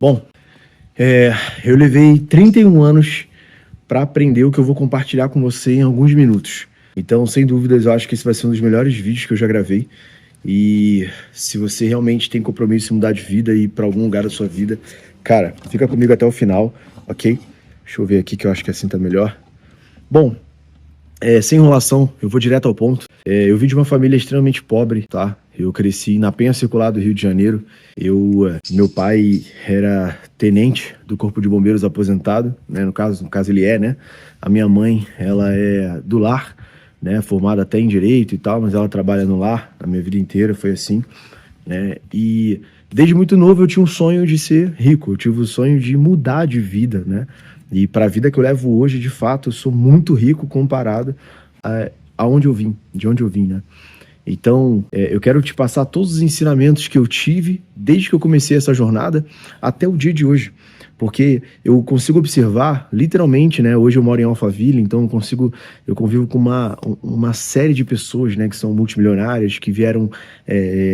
Bom, eu levei 31 anos para aprender o que eu vou compartilhar com você em alguns minutos. Então, sem dúvidas, eu acho que esse vai ser um dos melhores vídeos que eu já gravei. E se você realmente tem compromisso em mudar de vida e ir para algum lugar da sua vida, cara, fica comigo até o final, ok? Deixa eu ver aqui que eu acho que assim tá melhor. Bom, sem enrolação, eu vou direto ao ponto. Eu vim de uma família extremamente pobre, tá? Eu cresci na Penha Circular do Rio de Janeiro. Meu pai era tenente do Corpo de Bombeiros aposentado, né? No caso ele é, né? A minha mãe, ela é do lar, né? Formada até em Direito e tal, mas ela trabalha no lar. A minha vida inteira foi assim, né? E desde muito novo eu tinha um sonho de ser rico. Eu tive o sonho de mudar de vida, né? E para a vida que eu levo hoje, de fato, eu sou muito rico comparado de onde eu vim, né? Então, eu quero te passar todos os ensinamentos que eu tive desde que eu comecei essa jornada até o dia de hoje. Porque eu consigo observar, literalmente, né? Hoje eu moro em Alphaville, então eu convivo com uma série de pessoas, né? Que são multimilionárias, que vieram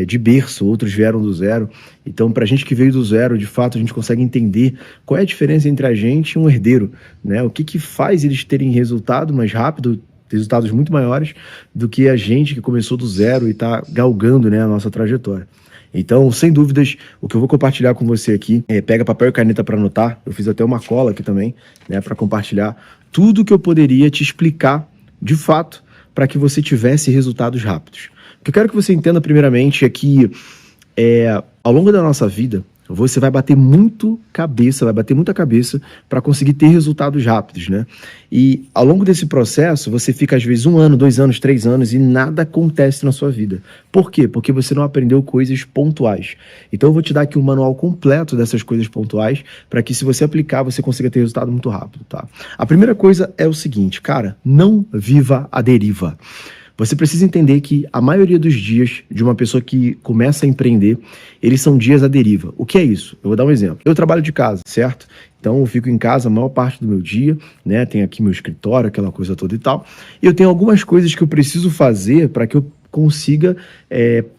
de berço, outros vieram do zero. Então, pra gente que veio do zero, de fato, a gente consegue entender qual é a diferença entre a gente e um herdeiro, né? O que faz eles terem resultado mais rápido, resultados muito maiores do que a gente que começou do zero e está galgando, né, a nossa trajetória. Então, sem dúvidas, o que eu vou compartilhar com você aqui, pega papel e caneta para anotar. Eu fiz até uma cola aqui também, né, para compartilhar tudo que eu poderia te explicar de fato para que você tivesse resultados rápidos. O que eu quero que você entenda primeiramente é que ao longo da nossa vida, você vai bater muita cabeça para conseguir ter resultados rápidos, né? E ao longo desse processo, você fica às vezes 1 ano, 2 anos, 3 anos e nada acontece na sua vida. Por quê? Porque você não aprendeu coisas pontuais. Então eu vou te dar aqui um manual completo dessas coisas pontuais para que se você aplicar, você consiga ter resultado muito rápido, tá? A primeira coisa é o seguinte, cara, não viva à deriva. Você precisa entender que a maioria dos dias de uma pessoa que começa a empreender, eles são dias à deriva. O que é isso? Eu vou dar um exemplo. Eu trabalho de casa, certo? Então eu fico em casa a maior parte do meu dia, né? Tenho aqui meu escritório, aquela coisa toda e tal. E eu tenho algumas coisas que eu preciso fazer para que eu consiga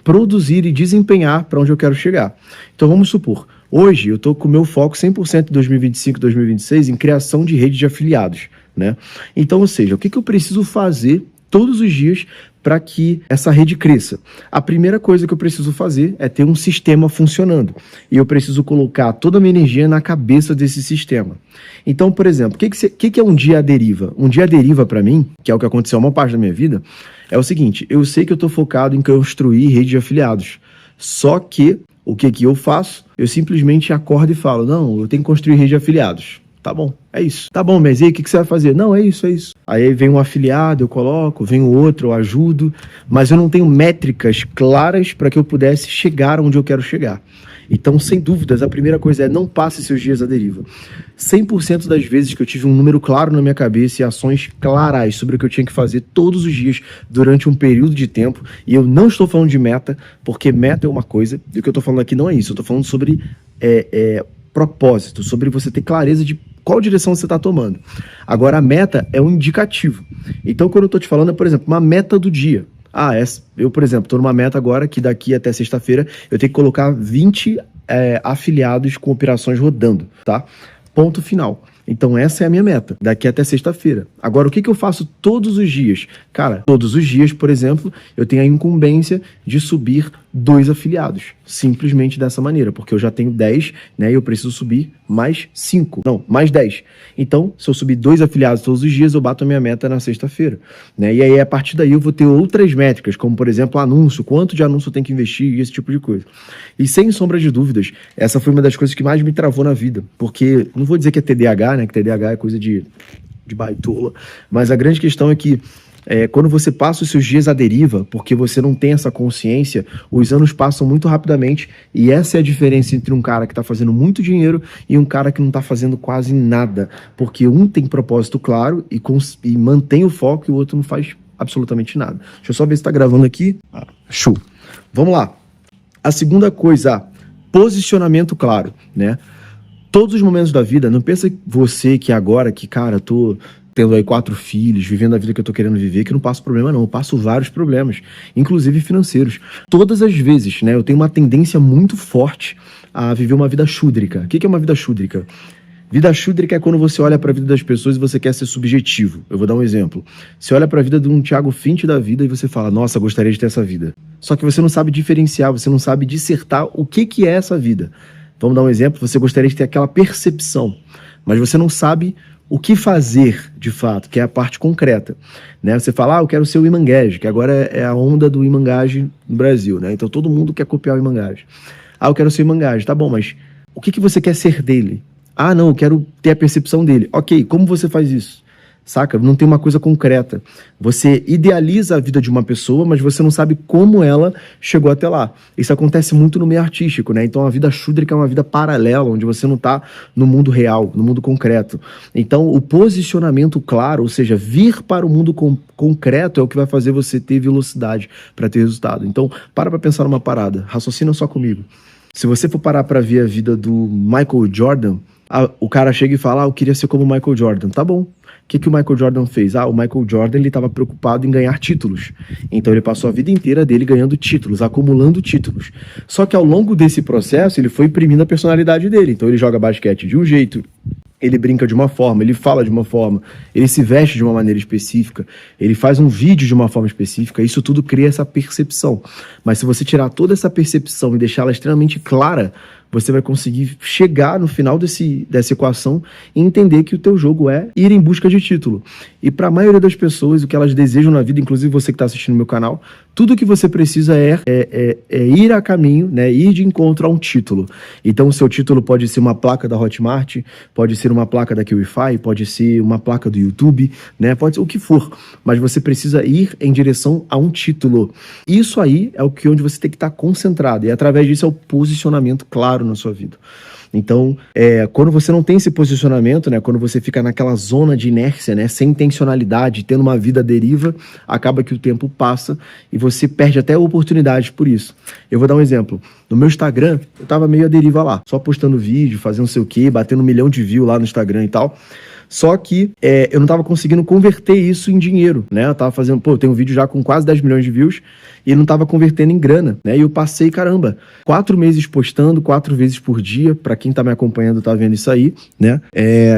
produzir e desempenhar para onde eu quero chegar. Então vamos supor, hoje eu estou com o meu foco 100% em 2025, 2026 em criação de rede de afiliados, né? Então, ou seja, o que eu preciso fazer todos os dias para que essa rede cresça? A primeira coisa que eu preciso fazer é ter um sistema funcionando. E eu preciso colocar toda a minha energia na cabeça desse sistema. Então, por exemplo, o que é um dia à deriva? Um dia à deriva para mim, que é o que aconteceu uma parte da minha vida, é o seguinte, eu sei que eu estou focado em construir rede de afiliados. Só que, o que eu faço? Eu simplesmente acordo e falo, não, eu tenho que construir rede de afiliados. Tá bom, é isso. Tá bom, mas e aí, o que você vai fazer? Não, é isso. Aí vem um afiliado, eu coloco, vem o outro, eu ajudo, mas eu não tenho métricas claras para que eu pudesse chegar onde eu quero chegar. Então, sem dúvidas, a primeira coisa é não passe seus dias à deriva. 100% das vezes que eu tive um número claro na minha cabeça e ações claras sobre o que eu tinha que fazer todos os dias durante um período de tempo, e eu não estou falando de meta, porque meta é uma coisa, e o que eu estou falando aqui não é isso, eu estou falando sobre propósito, sobre você ter clareza de qual direção você está tomando. Agora, a meta é um indicativo. Então, quando eu estou te falando, é, por exemplo, uma meta do dia. Eu, por exemplo, estou numa meta agora que daqui até sexta-feira eu tenho que colocar 20 afiliados com operações rodando, tá? Ponto final. Então essa é a minha meta, daqui até sexta-feira. Agora, o que eu faço todos os dias? Cara, todos os dias, por exemplo, eu tenho a incumbência de subir 2 afiliados. Simplesmente dessa maneira, porque eu já tenho 10, né? E eu preciso subir mais 5. Não, mais 10. Então, se eu subir 2 afiliados todos os dias, eu bato a minha meta na sexta-feira, né? E aí, a partir daí, eu vou ter outras métricas, como, por exemplo, anúncio, quanto de anúncio eu tenho que investir, esse tipo de coisa. E sem sombra de dúvidas, essa foi uma das coisas que mais me travou na vida, porque, não vou dizer que é TDAH, né? Que TDAH é coisa de baitola, mas a grande questão é que quando você passa os seus dias à deriva, porque você não tem essa consciência, os anos passam muito rapidamente, e essa é a diferença entre um cara que está fazendo muito dinheiro e um cara que não está fazendo quase nada, porque um tem propósito claro e mantém o foco e o outro não faz absolutamente nada. Deixa eu só ver se está gravando aqui. Show. Vamos lá. A segunda coisa, posicionamento claro, né? Todos os momentos da vida, não pensa você que agora, que cara, tô tendo aí 4 filhos, vivendo a vida que eu tô querendo viver, que eu não passo problema não, eu passo vários problemas, inclusive financeiros. Todas as vezes, né, eu tenho uma tendência muito forte a viver uma vida chúdrica. O que é uma vida chúdrica? Vida chúdrica é quando você olha para a vida das pessoas e você quer ser subjetivo. Eu vou dar um exemplo. Você olha para a vida de um Thiago Fint da vida e você fala, nossa, gostaria de ter essa vida. Só que você não sabe diferenciar, você não sabe dissertar o que é essa vida. Vamos dar um exemplo, você gostaria de ter aquela percepção, mas você não sabe o que fazer, de fato, que é a parte concreta. Né? Você fala, eu quero ser o Imanguege, que agora é a onda do Imanguege no Brasil, né? Então todo mundo quer copiar o Imanguege. Eu quero ser o Imanguege, tá bom, mas o que você quer ser dele? Não, eu quero ter a percepção dele. Ok, como você faz isso? Saca? Não tem uma coisa concreta. Você idealiza a vida de uma pessoa, mas você não sabe como ela chegou até lá. Isso acontece muito no meio artístico, né? Então a vida chúdrica é uma vida paralela, onde você não está no mundo real, no mundo concreto. Então o posicionamento claro, ou seja, vir para o mundo concreto é o que vai fazer você ter velocidade para ter resultado. Então para pensar numa parada, raciocina só comigo. Se você for parar para ver a vida do Michael Jordan, o cara chega e fala, eu queria ser como o Michael Jordan. Tá bom. O que o Michael Jordan fez? O Michael Jordan ele estava preocupado em ganhar títulos. Então ele passou a vida inteira dele ganhando títulos, acumulando títulos. Só que ao longo desse processo ele foi imprimindo a personalidade dele. Então ele joga basquete de um jeito, ele brinca de uma forma, ele fala de uma forma, ele se veste de uma maneira específica, ele faz um vídeo de uma forma específica, isso tudo cria essa percepção. Mas se você tirar toda essa percepção e deixá-la extremamente clara, você vai conseguir chegar no final dessa equação e entender que o teu jogo é ir em busca de título. E para a maioria das pessoas, o que elas desejam na vida, inclusive você que está assistindo meu canal, tudo que você precisa é ir a caminho, né, ir de encontro a um título. Então o seu título pode ser uma placa da Hotmart, pode ser uma placa da QIFI, pode ser uma placa do YouTube, né, pode ser o que for, mas você precisa ir em direção a um título. Isso aí é onde você tem que estar concentrado, e através disso é o posicionamento claro na sua vida. Então, quando você não tem esse posicionamento, né, quando você fica naquela zona de inércia, né, sem intencionalidade, tendo uma vida à deriva, acaba que o tempo passa e você perde até oportunidades por isso. Eu vou dar um exemplo. No meu Instagram, eu tava meio à deriva lá, só postando vídeo, fazendo não sei o quê, batendo 1 milhão de views lá no Instagram e tal. Só que eu não estava conseguindo converter isso em dinheiro, né? Eu tava fazendo, eu tenho um vídeo já com quase 10 milhões de views e não estava convertendo em grana, né? E eu passei, 4 meses postando, 4 vezes por dia. Para quem tá me acompanhando tá vendo isso aí, né?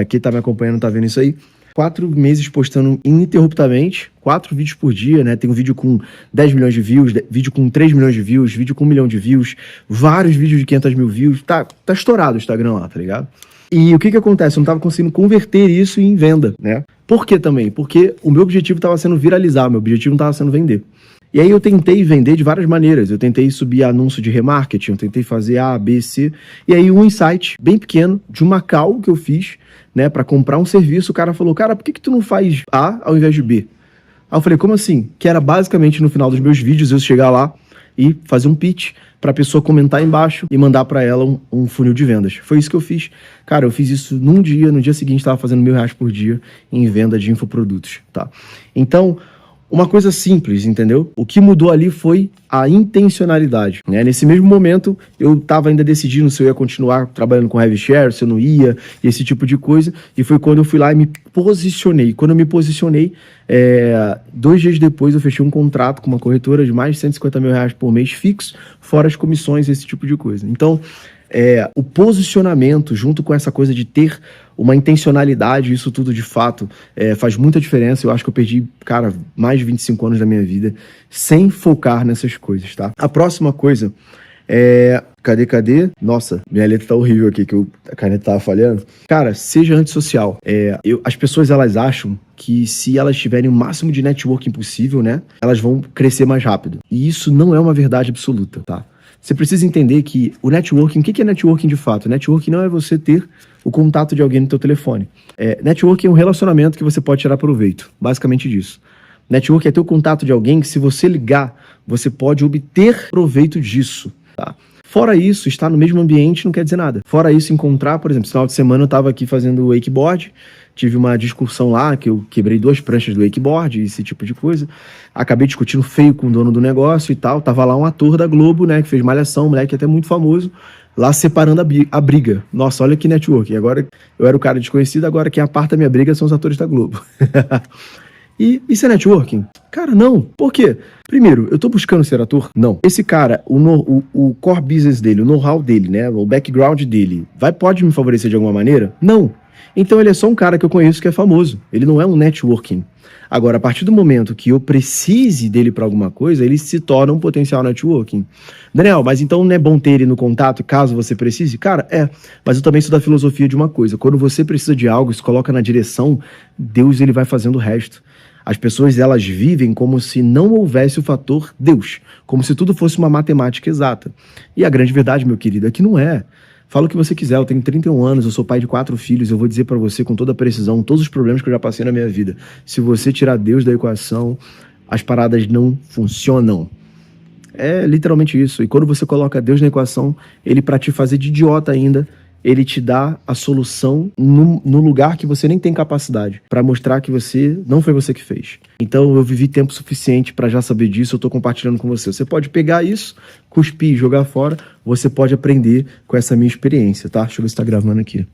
Quem tá me acompanhando tá vendo isso aí. 4 meses postando ininterruptamente, 4 vídeos por dia, né? Tem um vídeo com 10 milhões de views, vídeo com 3 milhões de views, vídeo com 1 milhão de views, vários vídeos de 500 mil views. Tá estourado o Instagram lá, tá ligado? E o que acontece? Eu não estava conseguindo converter isso em venda, né? Por que também? Porque o meu objetivo estava sendo viralizar, meu objetivo não estava sendo vender. E aí eu tentei vender de várias maneiras. Eu tentei subir anúncio de remarketing, eu tentei fazer A, B, C. E aí um insight bem pequeno de uma call que eu fiz, né, para comprar um serviço, o cara falou, por que tu não faz A ao invés de B? Aí eu falei, como assim? Que era basicamente no final dos meus vídeos eu chegar lá e fazer um pitch para a pessoa comentar embaixo e mandar para ela um funil de vendas. Foi isso que eu fiz. Cara, eu fiz isso num dia, no dia seguinte estava fazendo R$1.000 por dia em venda de infoprodutos, tá? Então, uma coisa simples, entendeu? O que mudou ali foi a intencionalidade, né? Nesse mesmo momento, eu estava ainda decidindo se eu ia continuar trabalhando com heavy share, se eu não ia, esse tipo de coisa, e foi quando eu fui lá e me posicionei. Quando eu me posicionei, 2 dias depois eu fechei um contrato com uma corretora de mais de R$150 mil por mês fixo, fora as comissões, esse tipo de coisa. Então, o posicionamento, junto com essa coisa de ter uma intencionalidade, isso tudo de fato faz muita diferença. Eu acho que eu perdi, mais de 25 anos da minha vida sem focar nessas coisas, tá? A próxima coisa Cadê? Nossa, minha letra tá horrível aqui, que a caneta tava falhando. Cara, seja antissocial. As pessoas, elas acham que se elas tiverem o máximo de networking possível, né, elas vão crescer mais rápido. E isso não é uma verdade absoluta, tá? Você precisa entender que o networking, o que é networking de fato? Networking não é você ter o contato de alguém no teu telefone. Networking é um relacionamento que você pode tirar proveito, basicamente disso. Networking é ter o contato de alguém que, se você ligar, você pode obter proveito disso, tá? Fora isso, estar no mesmo ambiente não quer dizer nada. Fora isso, encontrar, por exemplo, esse final de semana eu estava aqui fazendo wakeboard, tive uma discussão lá, que eu quebrei 2 pranchas do wakeboard, esse tipo de coisa. Acabei discutindo feio com o dono do negócio e tal. Tava lá um ator da Globo, né, que fez Malhação, um moleque até muito famoso. lá separando a briga. Nossa, olha que network. Agora eu era o cara desconhecido, agora quem aparta a minha briga são os atores da Globo. E isso é networking? Cara, não. Por quê? Primeiro, eu tô buscando ser ator? Não. Esse cara, o core business dele, o know-how dele, né? O background dele, pode me favorecer de alguma maneira? Não. Então ele é só um cara que eu conheço que é famoso. Ele não é um networking. Agora, a partir do momento que eu precise dele para alguma coisa, ele se torna um potencial networking. Daniel, mas então não é bom ter ele no contato caso você precise? Cara, mas eu também sou da filosofia de uma coisa. Quando você precisa de algo, se coloca na direção, Deus ele vai fazendo o resto. As pessoas, elas vivem como se não houvesse o fator Deus, como se tudo fosse uma matemática exata. E a grande verdade, meu querido, é que não é. Fala o que você quiser, eu tenho 31 anos, eu sou pai de 4 filhos, eu vou dizer pra você com toda precisão, todos os problemas que eu já passei na minha vida. Se você tirar Deus da equação, as paradas não funcionam. É literalmente isso. E quando você coloca Deus na equação, ele, pra te fazer de idiota ainda, ele te dá a solução no lugar que você nem tem capacidade, pra mostrar que não foi você que fez. Então eu vivi tempo suficiente pra já saber disso, eu tô compartilhando com você. Você pode pegar isso, cuspir e jogar fora, você pode aprender com essa minha experiência, tá? Deixa eu ver se tá gravando aqui.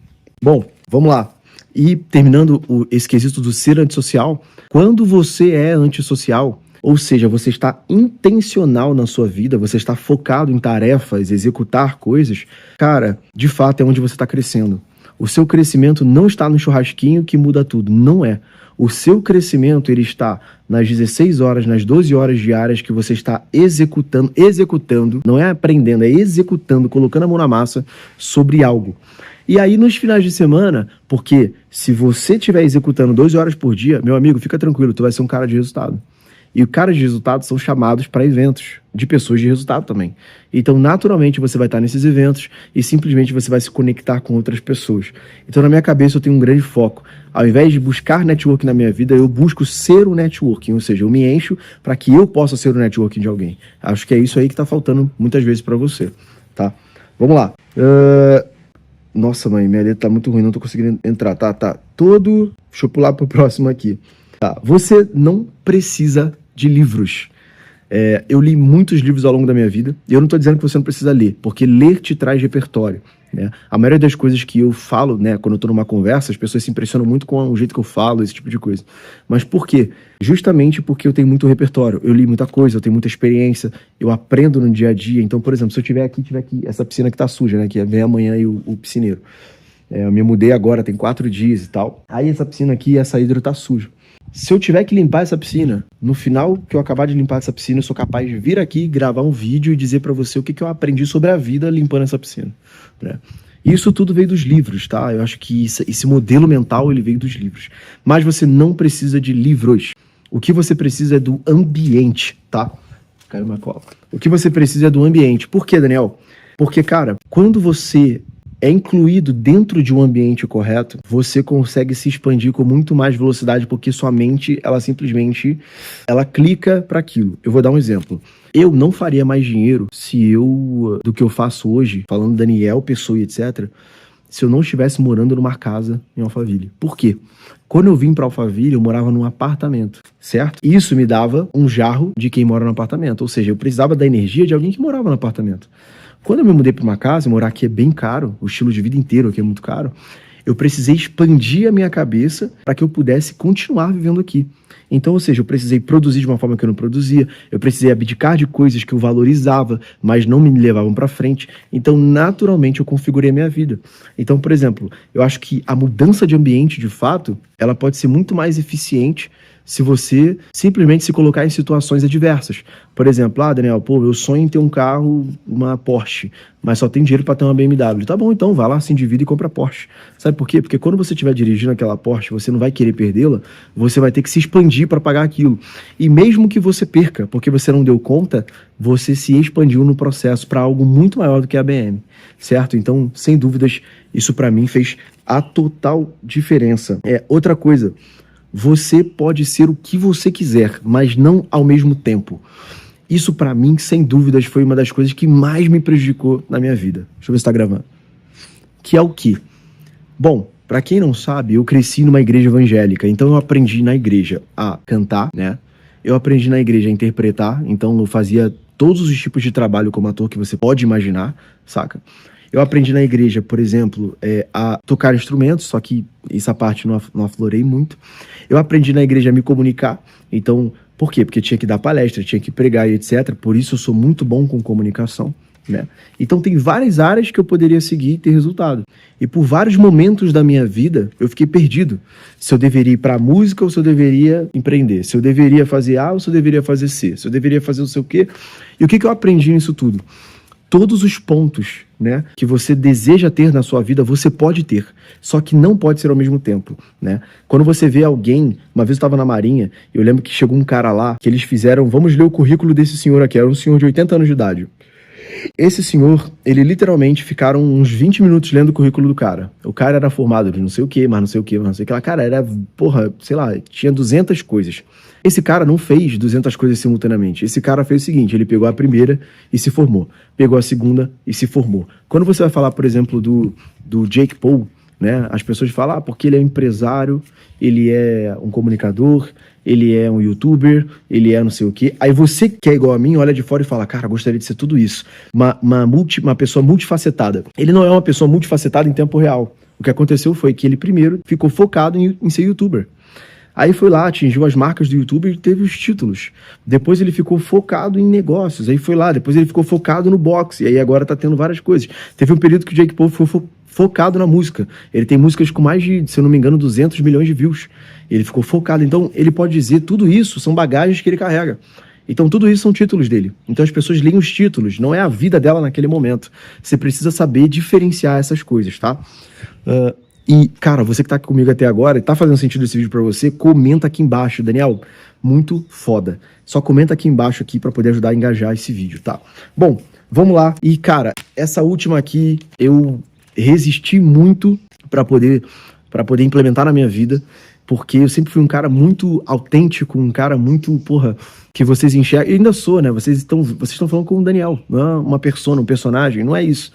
Bom, vamos lá. E terminando esse quesito do ser antissocial, quando você é antissocial, ou seja, você está intencional na sua vida, você está focado em tarefas, executar coisas, cara, de fato é onde você está crescendo. O seu crescimento não está no churrasquinho que muda tudo, não é. O seu crescimento, ele está nas 16 horas, nas 12 horas diárias que você está executando, não é aprendendo, é executando, colocando a mão na massa sobre algo. E aí, nos finais de semana, porque se você estiver executando 12 horas por dia, meu amigo, fica tranquilo, tu vai ser um cara de resultado. E os caras de resultado são chamados para eventos de pessoas de resultado também. Então, naturalmente, você vai estar nesses eventos e simplesmente você vai se conectar com outras pessoas. Então, na minha cabeça, eu tenho um grande foco. Ao invés de buscar networking na minha vida, eu busco ser o networking. Ou seja, eu me encho para que eu possa ser o networking de alguém. Acho que é isso aí que está faltando muitas vezes para você, tá? Vamos lá. Nossa, mãe, minha letra tá muito ruim, não tô conseguindo entrar. Tá. Deixa eu pular pro próximo aqui. Tá. Você não precisa de livros. Eu li muitos livros ao longo da minha vida, e eu não estou dizendo que você não precisa ler, porque ler te traz repertório, né? A maioria das coisas que eu falo, né, quando eu estou numa conversa, as pessoas se impressionam muito com o jeito que eu falo, esse tipo de coisa. Mas por quê? Justamente porque eu tenho muito repertório, eu li muita coisa, eu tenho muita experiência, eu aprendo no dia a dia. Então, por exemplo, se eu tiver aqui, essa piscina que tá suja, né, que vem amanhã aí o piscineiro. Eu me mudei agora, tem 4 dias e tal. Aí essa piscina aqui, essa hidro tá suja. Se eu tiver que limpar essa piscina, no final que eu acabar de limpar essa piscina, eu sou capaz de vir aqui, gravar um vídeo e dizer pra você o que eu aprendi sobre a vida limpando essa piscina, né? Isso tudo veio dos livros, tá? Eu acho que esse modelo mental, ele veio dos livros. Mas você não precisa de livros. O que você precisa é do ambiente, tá? Caiu uma cola. O que você precisa é do ambiente. Por quê, Daniel? Porque, cara, quando você é incluído dentro de um ambiente correto, você consegue se expandir com muito mais velocidade, porque sua mente, ela simplesmente, ela clica para aquilo. Eu vou dar um exemplo. Eu não faria mais dinheiro do que eu faço hoje, falando Daniel, pessoa e etc., se eu não estivesse morando numa casa em Alphaville. Por quê? Quando eu vim para Alphaville, eu morava num apartamento, certo? Isso me dava um jarro de quem mora no apartamento, ou seja, eu precisava da energia de alguém que morava no apartamento. Quando eu me mudei para uma casa, morar aqui é bem caro, o estilo de vida inteiro aqui é muito caro, eu precisei expandir a minha cabeça para que eu pudesse continuar vivendo aqui. Então, ou seja, eu precisei produzir de uma forma que eu não produzia, eu precisei abdicar de coisas que eu valorizava, mas não me levavam para frente. Então, naturalmente, eu configurei a minha vida. Então, por exemplo, eu acho que a mudança de ambiente, de fato, ela pode ser muito mais eficiente se você simplesmente se colocar em situações adversas. Por exemplo, Daniel, eu sonho em ter um carro, uma Porsche, mas só tem dinheiro para ter uma BMW. Tá bom, então, vai lá, se endivida e compra Porsche. Sabe por quê? Porque quando você estiver dirigindo aquela Porsche, você não vai querer perdê-la, você vai ter que se expandir para pagar aquilo. E mesmo que você perca, porque você não deu conta, você se expandiu no processo para algo muito maior do que a BM, certo? Então, sem dúvidas, isso para mim fez a total diferença. Outra coisa, você pode ser o que você quiser, mas não ao mesmo tempo. Isso pra mim, sem dúvidas, foi uma das coisas que mais me prejudicou na minha vida. Deixa eu ver se tá gravando. Que é o quê? Bom, pra quem não sabe, eu cresci numa igreja evangélica, então eu aprendi na igreja a cantar, né? Eu aprendi na igreja a interpretar, então eu fazia todos os tipos de trabalho como ator que você pode imaginar, saca? Eu aprendi na igreja, por exemplo, a tocar instrumentos, só que essa parte não aflorei muito. Eu aprendi na igreja a me comunicar, então, por quê? Porque tinha que dar palestra, tinha que pregar e etc. Por isso eu sou muito bom com comunicação, né? Então tem várias áreas que eu poderia seguir e ter resultado. E por vários momentos da minha vida, eu fiquei perdido. Se eu deveria ir para a música ou se eu deveria empreender. Se eu deveria fazer A ou se eu deveria fazer C. Se eu deveria fazer não sei o quê. E o que eu aprendi nisso tudo? Todos os pontos, né, que você deseja ter na sua vida, você pode ter. Só que não pode ser ao mesmo tempo, né? Quando você vê alguém... Uma vez eu estava na Marinha, eu lembro que chegou um cara lá, que eles fizeram... Vamos ler o currículo desse senhor aqui. Era um senhor de 80 anos de idade. Esse senhor, ele literalmente ficaram uns 20 minutos lendo o currículo do cara. O cara era formado de não sei o que, mas não sei o que, mas não sei o que lá. Cara, era, porra, sei lá, tinha 200 coisas. Esse cara não fez 200 coisas simultaneamente. Esse cara fez o seguinte, ele pegou a primeira e se formou. Pegou a segunda e se formou. Quando você vai falar, por exemplo, do Jake Paul, né, as pessoas falam, porque ele é empresário, ele é um comunicador, ele é um youtuber, ele é não sei o quê. Aí você que é igual a mim, olha de fora e fala, cara, gostaria de ser tudo isso. Uma pessoa multifacetada. Ele não é uma pessoa multifacetada em tempo real. O que aconteceu foi que ele primeiro ficou focado em ser youtuber. Aí foi lá, atingiu as marcas do YouTube e teve os títulos. Depois ele ficou focado em negócios. Aí foi lá, depois ele ficou focado no boxe. E aí agora tá tendo várias coisas. Teve um período que o Jake Paul foi focado na música. Ele tem músicas com mais de, se eu não me engano, 200 milhões de views. Ele ficou focado. Então ele pode dizer, tudo isso são bagagens que ele carrega. Então tudo isso são títulos dele. Então as pessoas leem os títulos, não é a vida dela naquele momento. Você precisa saber diferenciar essas coisas, tá? E, cara, você que tá comigo até agora e tá fazendo sentido esse vídeo pra você, comenta aqui embaixo, Daniel, muito foda. Só comenta aqui embaixo aqui pra poder ajudar a engajar esse vídeo, tá? Bom, vamos lá. E, cara, essa última aqui eu resisti muito pra poder implementar na minha vida, porque eu sempre fui um cara muito autêntico, um cara muito, porra, que vocês enxergam. Eu ainda sou, né? Vocês estão falando com o Daniel, não é uma persona, um personagem, não é isso.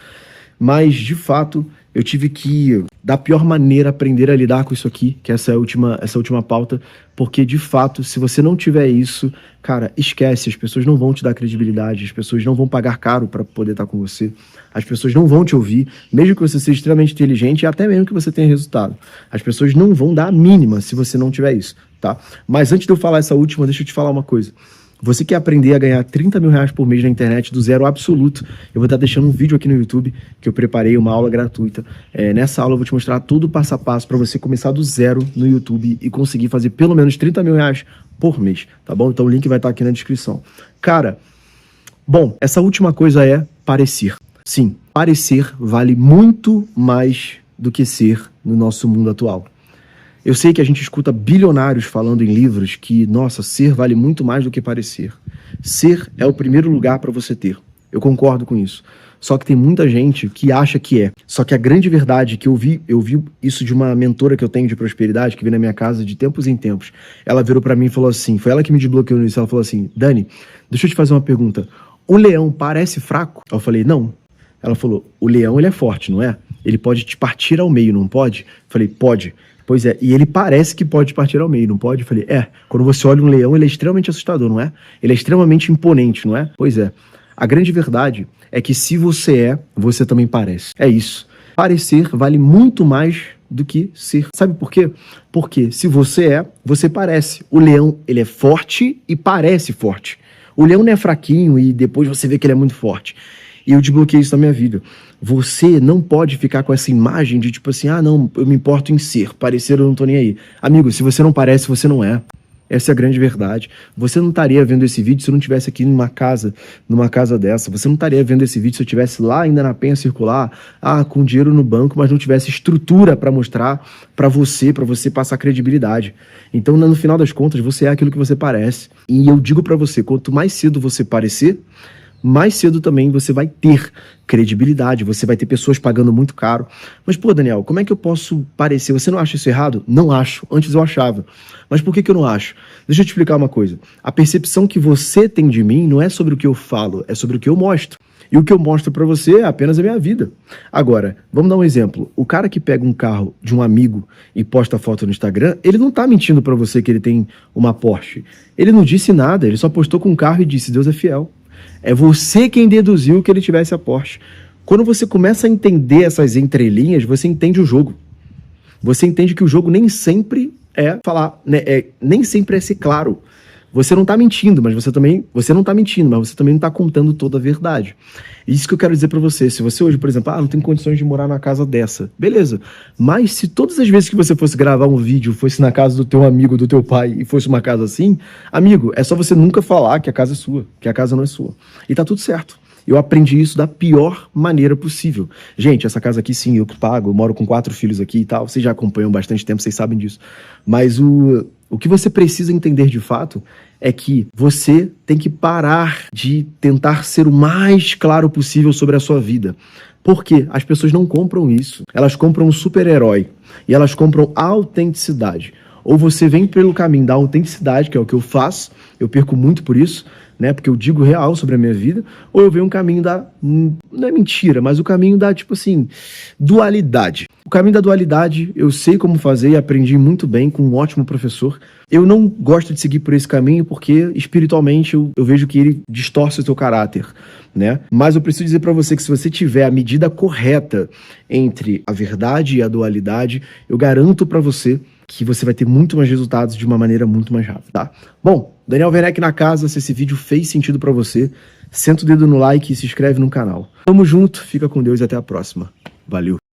Mas, de fato, eu tive que, da pior maneira, aprender a lidar com isso aqui, que essa última pauta, porque, de fato, se você não tiver isso, cara, esquece, as pessoas não vão te dar credibilidade, as pessoas não vão pagar caro para poder estar com você, as pessoas não vão te ouvir, mesmo que você seja extremamente inteligente e até mesmo que você tenha resultado. As pessoas não vão dar a mínima se você não tiver isso, tá? Mas antes de eu falar essa última, deixa eu te falar uma coisa. Você quer aprender a ganhar 30 mil reais por mês na internet do zero absoluto? Eu vou estar deixando um vídeo aqui no YouTube que eu preparei, uma aula gratuita. Nessa aula eu vou te mostrar tudo passo a passo para você começar do zero no YouTube e conseguir fazer pelo menos 30 mil reais por mês, tá bom? Então o link vai estar aqui na descrição. Cara, bom, essa última coisa é parecer. Sim, parecer vale muito mais do que ser no nosso mundo atual. Eu sei que a gente escuta bilionários falando em livros que, nossa, ser vale muito mais do que parecer. Ser é o primeiro lugar para você ter. Eu concordo com isso. Só que tem muita gente que acha que é. Só que a grande verdade que eu vi isso de uma mentora que eu tenho de prosperidade, que vem na minha casa de tempos em tempos. Ela virou para mim e falou assim, foi ela que me desbloqueou nisso, ela falou assim, Dani, deixa eu te fazer uma pergunta. O leão parece fraco? Eu falei, não. Ela falou, o leão ele é forte, não é? Ele pode te partir ao meio, não pode? Eu falei, pode. Pois é, e ele parece que pode partir ao meio, não pode? Eu falei, quando você olha um leão, ele é extremamente assustador, não é? Ele é extremamente imponente, não é? Pois é. A grande verdade é que se você é, você também parece. É isso. Parecer vale muito mais do que ser. Sabe por quê? Porque se você é, você parece. O leão, ele é forte e parece forte. O leão não é fraquinho e depois você vê que ele é muito forte. E eu desbloqueei isso na minha vida. Você não pode ficar com essa imagem de tipo assim, não, eu me importo em ser, parecer eu não tô nem aí. Amigo, se você não parece, você não é. Essa é a grande verdade. Você não estaria vendo esse vídeo se eu não estivesse aqui numa casa dessa. Você não estaria vendo esse vídeo se eu estivesse lá ainda na penha circular, com dinheiro no banco, mas não tivesse estrutura para mostrar para você passar credibilidade. Então, no final das contas, você é aquilo que você parece. E eu digo para você, quanto mais cedo você parecer, mais cedo também você vai ter credibilidade, você vai ter pessoas pagando muito caro. Mas, pô, Daniel, como é que eu posso parecer? Você não acha isso errado? Não acho. Antes eu achava. Mas por que eu não acho? Deixa eu te explicar uma coisa. A percepção que você tem de mim não é sobre o que eu falo, é sobre o que eu mostro. E o que eu mostro pra você é apenas a minha vida. Agora, vamos dar um exemplo. O cara que pega um carro de um amigo e posta foto no Instagram, ele não tá mentindo pra você que ele tem uma Porsche. Ele não disse nada, ele só postou com o carro e disse, Deus é fiel. É você quem deduziu que ele tivesse a Porsche. Quando você começa a entender essas entrelinhas, você entende o jogo. Você entende que o jogo nem sempre é falar, né? Nem sempre é ser claro. Você não tá mentindo, mas você não tá mentindo, mas você também não tá contando toda a verdade. Isso que eu quero dizer pra você. Se você hoje, por exemplo, não tem condições de morar na casa dessa, beleza. Mas se todas as vezes que você fosse gravar um vídeo fosse na casa do teu amigo, do teu pai, e fosse uma casa assim, amigo, é só você nunca falar que a casa é sua, que a casa não é sua. E tá tudo certo. Eu aprendi isso da pior maneira possível. Gente, essa casa aqui, sim, eu que pago, eu moro com 4 filhos aqui e tal, vocês já acompanham bastante tempo, vocês sabem disso. Mas o que você precisa entender de fato é que você tem que parar de tentar ser o mais claro possível sobre a sua vida. Porque as pessoas não compram isso. Elas compram um super-herói e elas compram a autenticidade. Ou você vem pelo caminho da autenticidade, que é o que eu faço, eu perco muito por isso, né? Porque eu digo real sobre a minha vida, ou eu venho um caminho da, não é mentira, mas o caminho da, tipo assim, dualidade. O caminho da dualidade eu sei como fazer e aprendi muito bem com um ótimo professor. Eu não gosto de seguir por esse caminho porque espiritualmente eu vejo que ele distorce o seu caráter, né? Mas eu preciso dizer pra você que se você tiver a medida correta entre a verdade e a dualidade, eu garanto pra você que você vai ter muito mais resultados de uma maneira muito mais rápida, tá? Bom, Daniel Werneck na casa. Se esse vídeo fez sentido pra você, senta o dedo no like e se inscreve no canal. Tamo junto, fica com Deus e até a próxima. Valeu!